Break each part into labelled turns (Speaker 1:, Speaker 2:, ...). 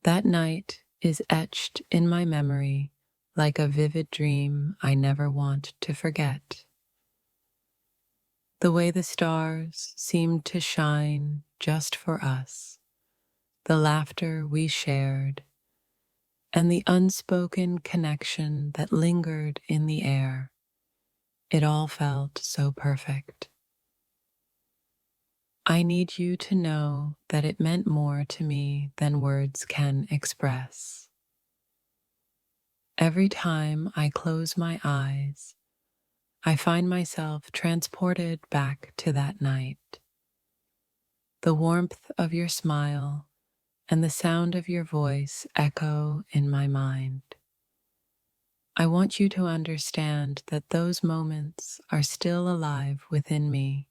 Speaker 1: That night is etched in my memory like a vivid dream I never want to forget. The way the stars seemed to shine just for us, the laughter we shared, and the unspoken connection that lingered in the air. It all felt so perfect. I need you to know that it meant more to me than words can express. Every time I close my eyes, I find myself transported back to that night. The warmth of your smile and the sound of your voice echo in my mind. I want you to understand that those moments are still alive within me,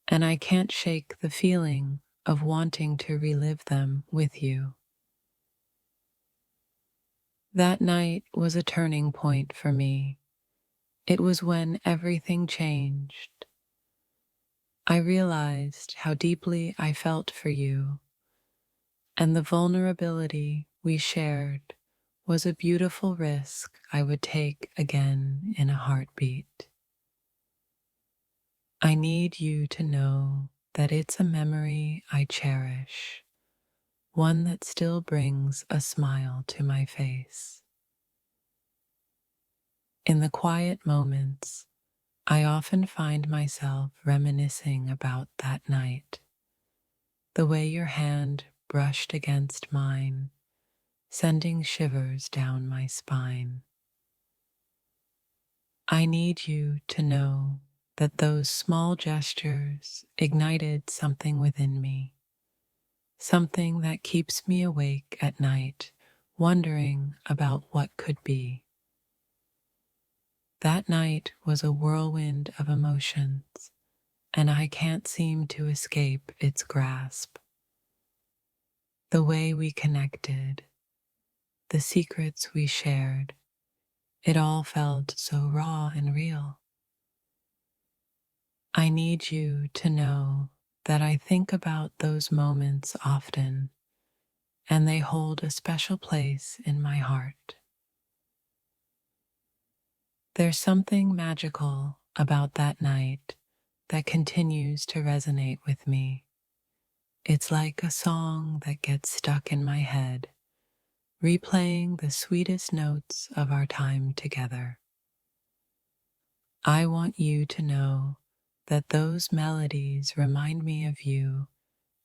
Speaker 1: and I can't shake the feeling of wanting to relive them with you. That night was a turning point for me. It was when everything changed. I realized how deeply I felt for you, and the vulnerability we shared was a beautiful risk I would take again in a heartbeat. I need you to know that it's a memory I cherish, one that still brings a smile to my face. In the quiet moments, I often find myself reminiscing about that night, the way your hand brushed against mine, sending shivers down my spine. I need you to know that those small gestures ignited something within me, something that keeps me awake at night, wondering about what could be. That night was a whirlwind of emotions, and I can't seem to escape its grasp. The way we connected, the secrets we shared, it all felt so raw and real. I need you to know that I think about those moments often, and they hold a special place in my heart. There's something magical about that night that continues to resonate with me. It's like a song that gets stuck in my head, replaying the sweetest notes of our time together. I want you to know that those melodies remind me of you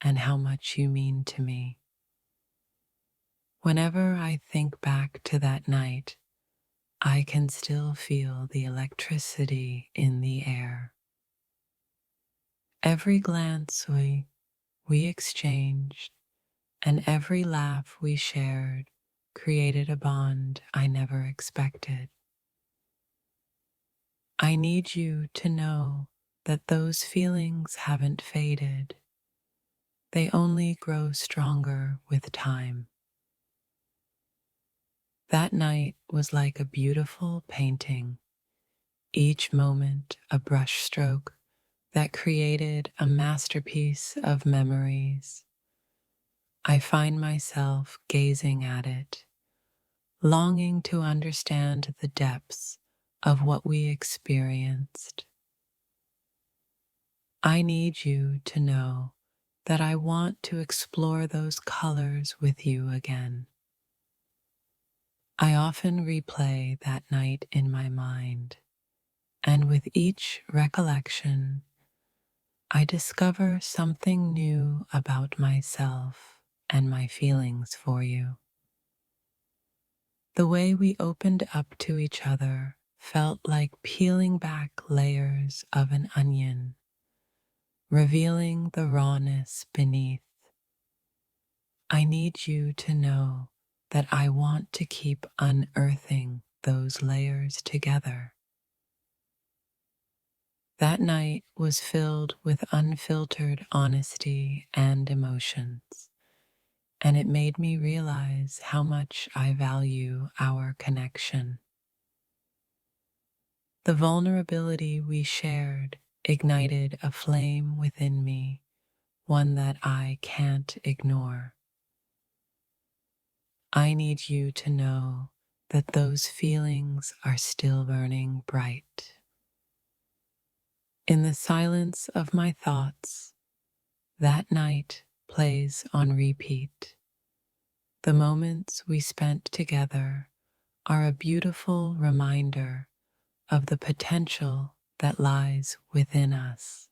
Speaker 1: and how much you mean to me. Whenever I think back to that night, I can still feel the electricity in the air. Every glance we exchanged and every laugh we shared created a bond I never expected. I need you to know that those feelings haven't faded. They only grow stronger with time. That night was like a beautiful painting, each moment a brushstroke that created a masterpiece of memories. I find myself gazing at it, longing to understand the depths of what we experienced. I need you to know that I want to explore those colors with you again. I often replay that night in my mind, and with each recollection, I discover something new about myself and my feelings for you. The way we opened up to each other felt like peeling back layers of an onion, revealing the rawness beneath. I need you to know that I want to keep unearthing those layers together. That night was filled with unfiltered honesty and emotions, and it made me realize how much I value our connection. The vulnerability we shared ignited a flame within me, one that I can't ignore. I need you to know that those feelings are still burning bright. In the silence of my thoughts, that night plays on repeat. The moments we spent together are a beautiful reminder of the potential that lies within us.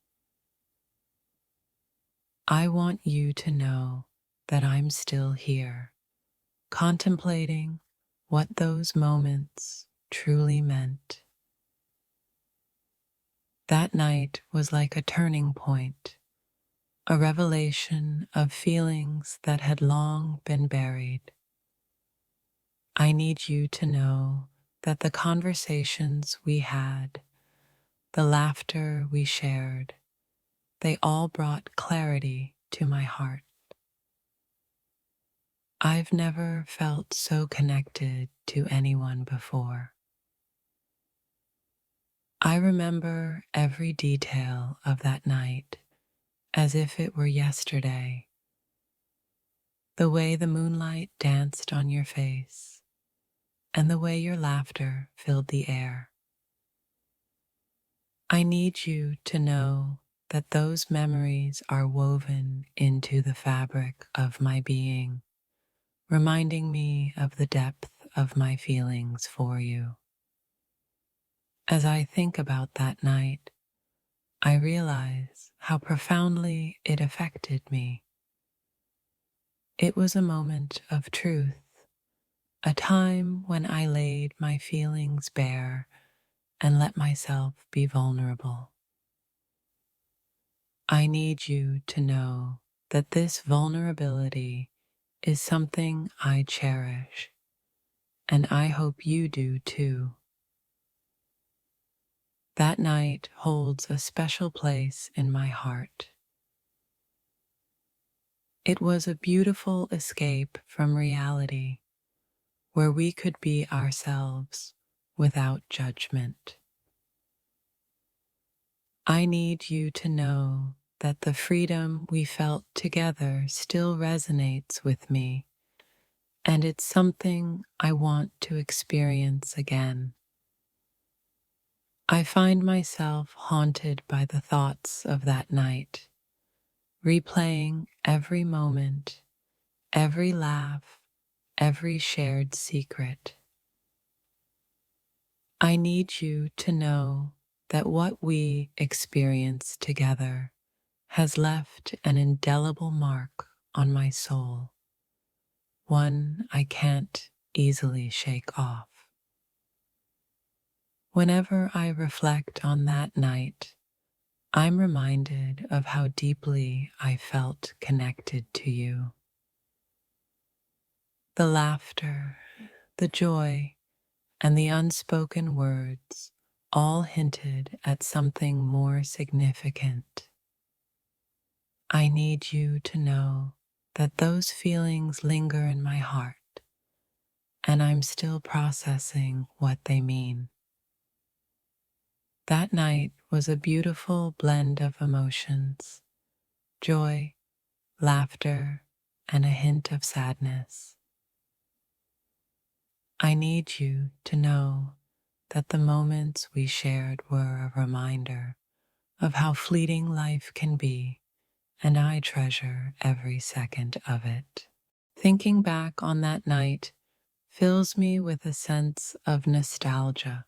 Speaker 1: I want you to know that I'm still here, contemplating what those moments truly meant. That night was like a turning point, a revelation of feelings that had long been buried. I need you to know that the conversations we had, the laughter we shared, they all brought clarity to my heart. I've never felt so connected to anyone before. I remember every detail of that night as if it were yesterday. The way the moonlight danced on your face, and the way your laughter filled the air. I need you to know that those memories are woven into the fabric of my being, reminding me of the depth of my feelings for you. As I think about that night, I realize how profoundly it affected me. It was a moment of truth, a time when I laid my feelings bare and let myself be vulnerable. I need you to know that this vulnerability is something I cherish, and I hope you do too. That night holds a special place in my heart. It was a beautiful escape from reality where we could be ourselves without judgment. I need you to know that the freedom we felt together still resonates with me, and it's something I want to experience again. I find myself haunted by the thoughts of that night, replaying every moment, every laugh, every shared secret. I need you to know that what we experienced together has left an indelible mark on my soul, one I can't easily shake off. Whenever I reflect on that night, I'm reminded of how deeply I felt connected to you. The laughter, the joy, and the unspoken words all hinted at something more significant. I need you to know that those feelings linger in my heart, and I'm still processing what they mean. That night was a beautiful blend of emotions, joy, laughter, and a hint of sadness. I need you to know that the moments we shared were a reminder of how fleeting life can be, and I treasure every second of it. Thinking back on that night fills me with a sense of nostalgia.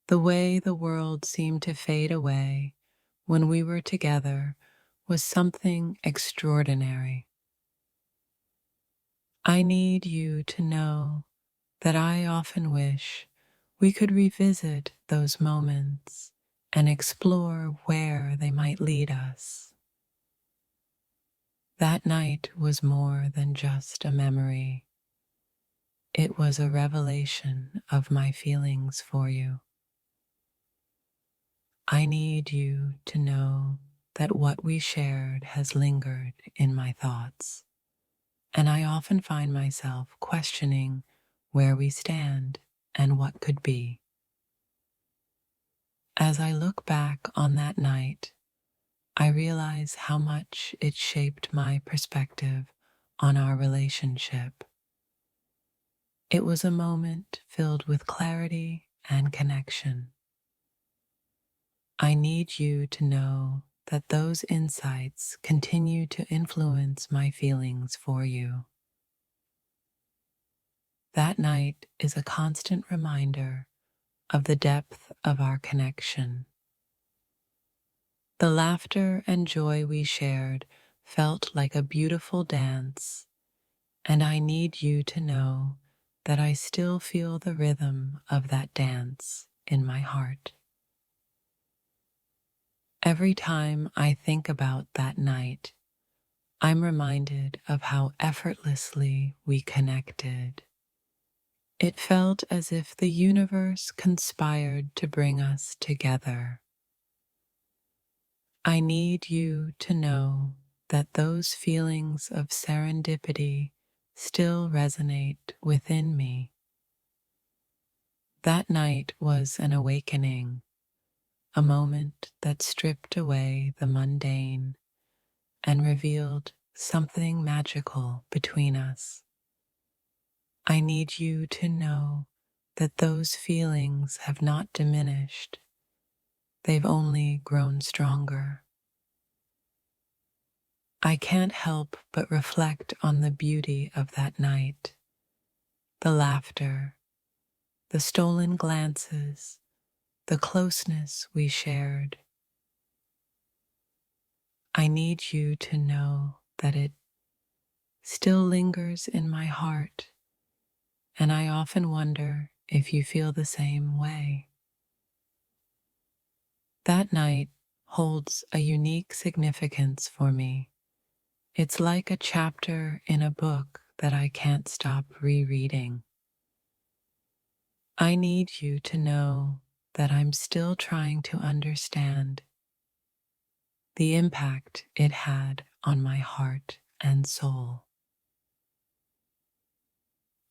Speaker 1: The way the world seemed to fade away when we were together was something extraordinary. I need you to know that I often wish we could revisit those moments and explore where they might lead us. That night was more than just a memory. It was a revelation of my feelings for you. I need you to know that what we shared has lingered in my thoughts, and I often find myself questioning where we stand and what could be. As I look back on that night, I realize how much it shaped my perspective on our relationship. It was a moment filled with clarity and connection. I need you to know that those insights continue to influence my feelings for you. That night is a constant reminder of the depth of our connection. The laughter and joy we shared felt like a beautiful dance, and I need you to know that I still feel the rhythm of that dance in my heart. Every time I think about that night, I'm reminded of how effortlessly we connected. It felt as if the universe conspired to bring us together. I need you to know that those feelings of serendipity still resonate within me. That night was an awakening, a moment that stripped away the mundane and revealed something magical between us. I need you to know that those feelings have not diminished, they've only grown stronger. I can't help but reflect on the beauty of that night, the laughter, the stolen glances, the closeness we shared. I need you to know that it still lingers in my heart, and I often wonder if you feel the same way. That night holds a unique significance for me. It's like a chapter in a book that I can't stop rereading. I need you to know that I'm still trying to understand the impact it had on my heart and soul.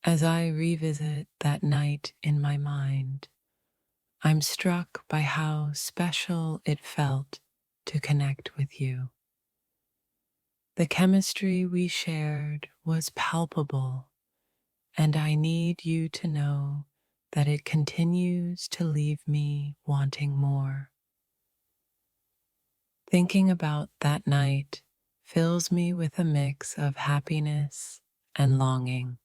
Speaker 1: As I revisit that night in my mind, I'm struck by how special it felt to connect with you. The chemistry we shared was palpable, and I need you to know that it continues to leave me wanting more. Thinking about that night fills me with a mix of happiness and longing.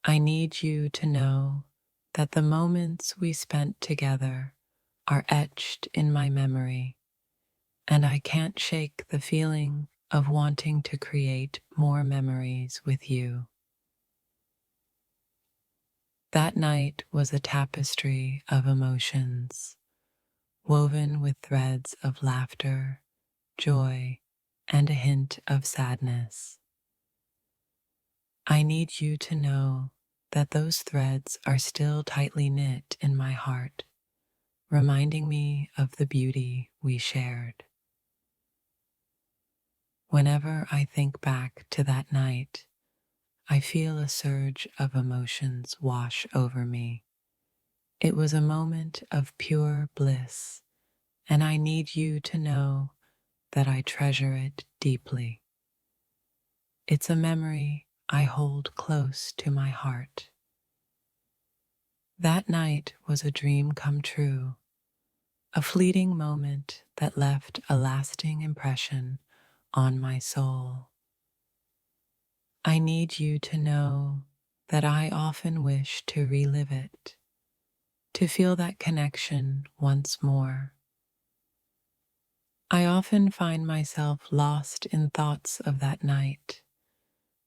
Speaker 1: I need you to know that the moments we spent together are etched in my memory, and I can't shake the feeling of wanting to create more memories with you. That night was a tapestry of emotions, woven with threads of laughter, joy, and a hint of sadness. I need you to know that those threads are still tightly knit in my heart, reminding me of the beauty we shared. Whenever I think back to that night, I feel a surge of emotions wash over me. It was a moment of pure bliss, and I need you to know that I treasure it deeply. It's a memory I hold close to my heart. That night was a dream come true, a fleeting moment that left a lasting impression on my soul. I need you to know that I often wish to relive it, to feel that connection once more. I often find myself lost in thoughts of that night,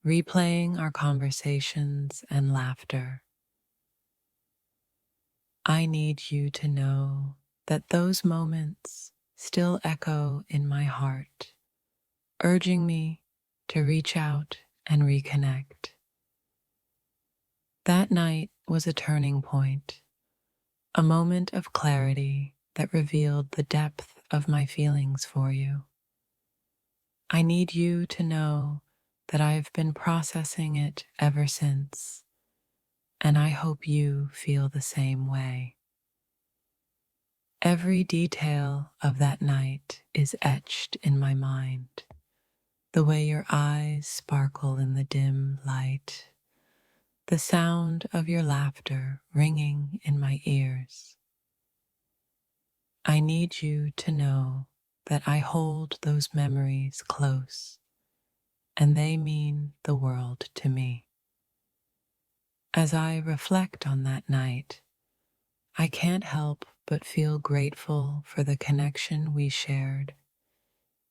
Speaker 1: replaying our conversations and laughter. I need you to know that those moments still echo in my heart, urging me to reach out and reconnect. That night was a turning point, a moment of clarity that revealed the depth of my feelings for you. I need you to know that I have been processing it ever since, and I hope you feel the same way. Every detail of that night is etched in my mind. The way your eyes sparkle in the dim light, the sound of your laughter ringing in my ears. I need you to know that I hold those memories close, and they mean the world to me. As I reflect on that night, I can't help but feel grateful for the connection we shared.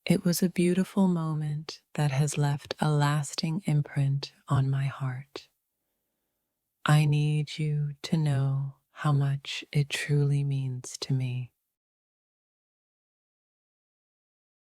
Speaker 1: It was a beautiful moment that has left a lasting imprint on my heart. I need you to know how much it truly means to me.